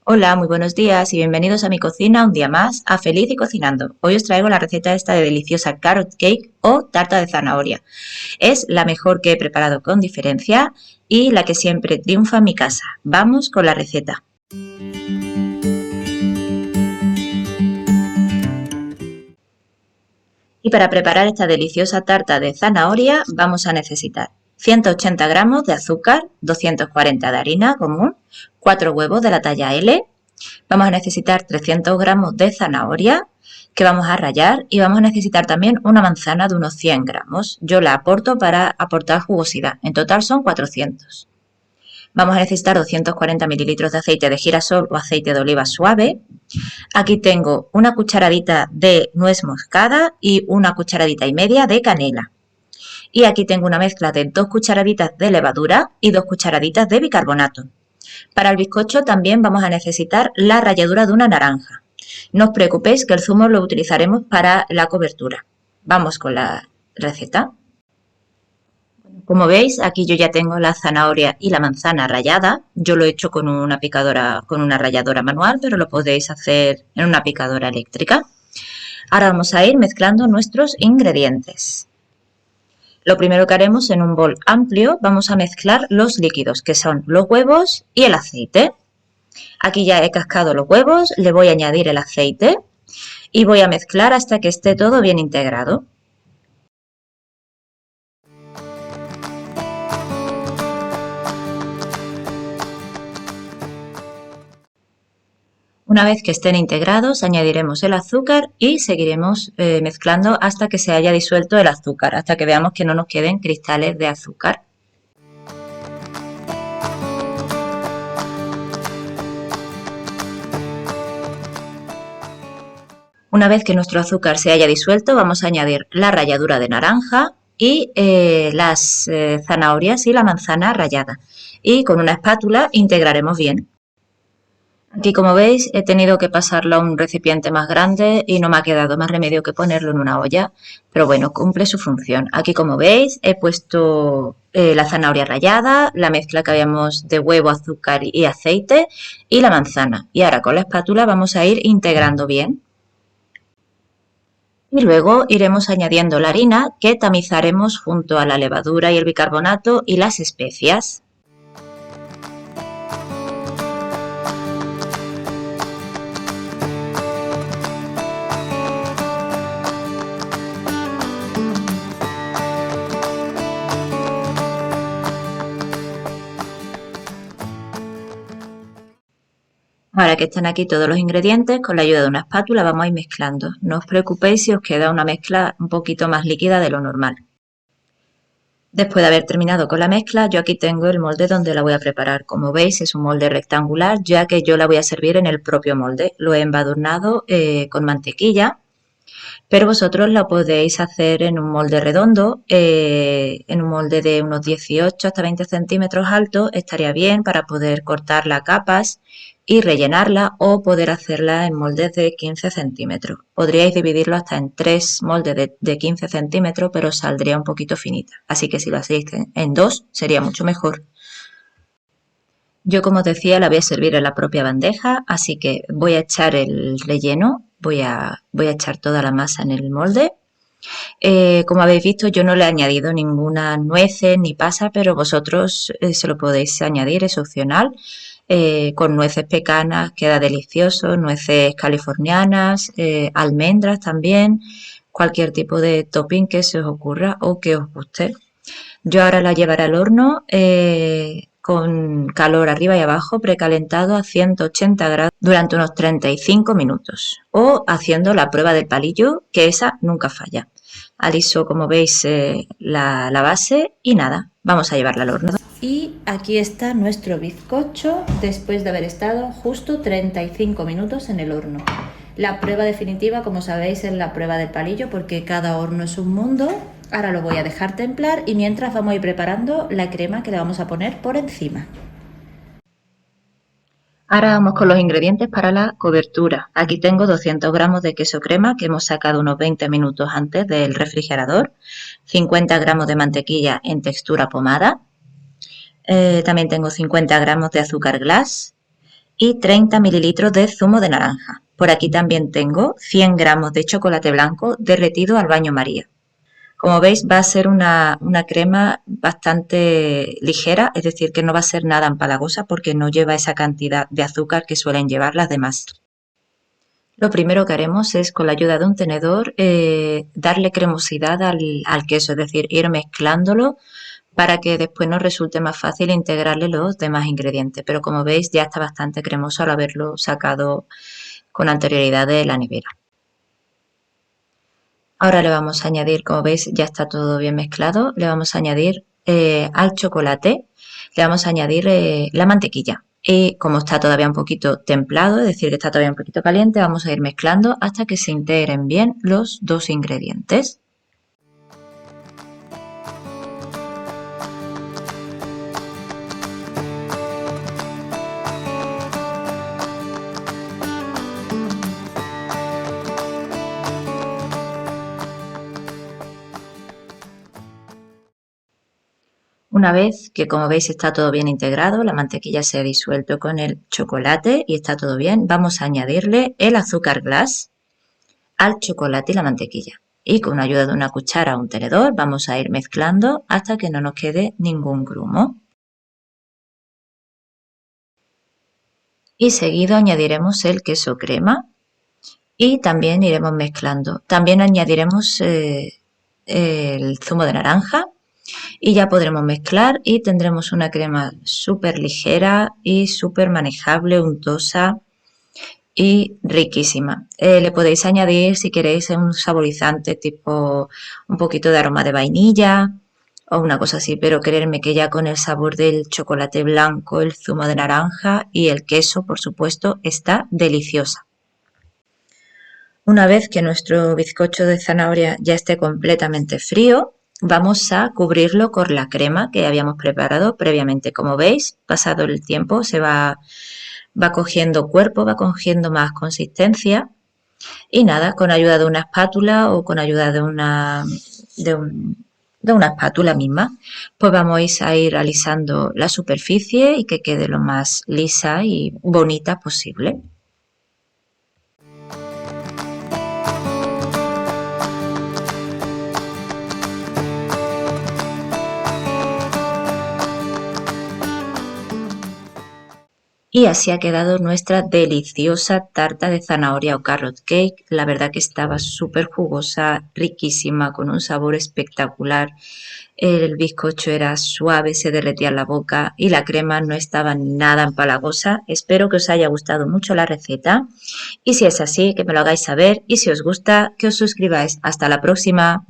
Hola, muy buenos días y bienvenidos a mi cocina un día más a Feliz y Cocinando. Hoy os traigo la receta esta de deliciosa carrot cake o tarta de zanahoria. Es la mejor que he preparado con diferencia y la que siempre triunfa en mi casa. Vamos con la receta. Y para preparar esta deliciosa tarta de zanahoria vamos a necesitar 180 gramos de azúcar, 240 de harina común, 4 huevos de la talla L. Vamos a necesitar 300 gramos de zanahoria que vamos a rallar y vamos a necesitar también una manzana de unos 100 gramos. Yo la aporto para aportar jugosidad. En total son 400. Vamos a necesitar 240 mililitros de aceite de girasol o aceite de oliva suave. Aquí tengo una cucharadita de nuez moscada y una cucharadita y media de canela. Y aquí tengo una mezcla de 2 cucharaditas de levadura y 2 cucharaditas de bicarbonato. Para el bizcocho también vamos a necesitar la ralladura de una naranja. No os preocupéis que el zumo lo utilizaremos para la cobertura. Vamos con la receta. Como veis, aquí yo ya tengo la zanahoria y la manzana rallada. Yo lo he hecho con una picadora, con una ralladora manual, pero lo podéis hacer en una picadora eléctrica. Ahora vamos a ir mezclando nuestros ingredientes. Lo primero que haremos en un bol amplio, vamos a mezclar los líquidos, que son los huevos y el aceite. Aquí ya he cascado los huevos, le voy a añadir el aceite y voy a mezclar hasta que esté todo bien integrado. Una vez que estén integrados, añadiremos el azúcar y seguiremos mezclando hasta que se haya disuelto el azúcar, hasta que veamos que no nos queden cristales de azúcar. Una vez que nuestro azúcar se haya disuelto, vamos a añadir la ralladura de naranja y las zanahorias y la manzana rallada. Y con una espátula integraremos bien. Aquí, como veis, he tenido que pasarlo a un recipiente más grande y no me ha quedado más remedio que ponerlo en una olla, pero bueno, cumple su función. Aquí, como veis, he puesto la zanahoria rallada, la mezcla que habíamos de huevo, azúcar y aceite y la manzana. Y ahora con la espátula vamos a ir integrando bien. Y luego iremos añadiendo la harina que tamizaremos junto a la levadura y el bicarbonato y las especias. Ahora que están aquí todos los ingredientes, con la ayuda de una espátula vamos a ir mezclando. No os preocupéis si os queda una mezcla un poquito más líquida de lo normal. Después de haber terminado con la mezcla, yo aquí tengo el molde donde la voy a preparar. Como veis, es un molde rectangular, ya que yo la voy a servir en el propio molde. Lo he embadurnado con mantequilla, pero vosotros la podéis hacer en un molde redondo, en un molde de unos 18 hasta 20 centímetros alto, estaría bien para poder cortarla a capas y rellenarla, o poder hacerla en moldes de 15 centímetros. Podríais dividirlo hasta en 3 moldes de 15 centímetros, pero saldría un poquito finita. Así que si lo hacéis en 2 sería mucho mejor. Yo, como os decía, la voy a servir en la propia bandeja, así que voy a echar el relleno, voy a echar toda la masa en el molde. Como habéis visto, yo no le he añadido ninguna nueces ni pasa, pero vosotros se lo podéis añadir, es opcional. Con nueces pecanas queda delicioso, nueces californianas, almendras también, cualquier tipo de topping que se os ocurra o que os guste. Yo ahora la llevaré al horno con calor arriba y abajo, precalentado a 180 grados durante unos 35 minutos, o haciendo la prueba del palillo, que esa nunca falla. Aliso, como veis, la base y nada, vamos a llevarla al horno. Y aquí está nuestro bizcocho después de haber estado justo 35 minutos en el horno. La prueba definitiva, como sabéis, es la prueba del palillo, porque cada horno es un mundo. Ahora lo voy a dejar templar y mientras vamos a ir preparando la crema que le vamos a poner por encima. Ahora vamos con los ingredientes para la cobertura. Aquí tengo 200 gramos de queso crema que hemos sacado unos 20 minutos antes del refrigerador, 50 gramos de mantequilla en textura pomada, también tengo 50 gramos de azúcar glass y 30 mililitros de zumo de naranja. Por aquí también tengo 100 gramos de chocolate blanco derretido al baño María. Como veis, va a ser una crema bastante ligera, es decir, que no va a ser nada empalagosa porque no lleva esa cantidad de azúcar que suelen llevar las demás. Lo primero que haremos es, con la ayuda de un tenedor, darle cremosidad al queso, es decir, ir mezclándolo para que después nos resulte más fácil integrarle los demás ingredientes. Pero como veis, ya está bastante cremoso al haberlo sacado con anterioridad de la nevera. Ahora le vamos a añadir, como veis, ya está todo bien mezclado, le vamos a añadir al chocolate, le vamos a añadir la mantequilla. Y como está todavía un poquito templado, es decir, que está todavía un poquito caliente, vamos a ir mezclando hasta que se integren bien los dos ingredientes. Una vez que, como veis, está todo bien integrado, la mantequilla se ha disuelto con el chocolate y está todo bien, vamos a añadirle el azúcar glass al chocolate y la mantequilla. Y con la ayuda de una cuchara o un tenedor vamos a ir mezclando hasta que no nos quede ningún grumo. Y seguido añadiremos el queso crema y también iremos mezclando. También añadiremos el zumo de naranja y ya podremos mezclar y tendremos una crema súper ligera y súper manejable, untosa y riquísima. Le podéis añadir, si queréis, un saborizante tipo un poquito de aroma de vainilla o una cosa así, pero creedme que ya con el sabor del chocolate blanco, el zumo de naranja y el queso, por supuesto, está deliciosa. Una vez que nuestro bizcocho de zanahoria ya esté completamente frío, vamos a cubrirlo con la crema que habíamos preparado previamente. Como veis, pasado el tiempo va cogiendo cuerpo, va cogiendo más consistencia y nada, con ayuda de una espátula o con ayuda de una espátula misma, pues vamos a ir alisando la superficie y que quede lo más lisa y bonita posible. Y así ha quedado nuestra deliciosa tarta de zanahoria o carrot cake. La verdad que estaba súper jugosa, riquísima, con un sabor espectacular. El bizcocho era suave, se derretía en la boca y la crema no estaba nada empalagosa. Espero que os haya gustado mucho la receta y si es así, que me lo hagáis saber y si os gusta, que os suscribáis. Hasta la próxima.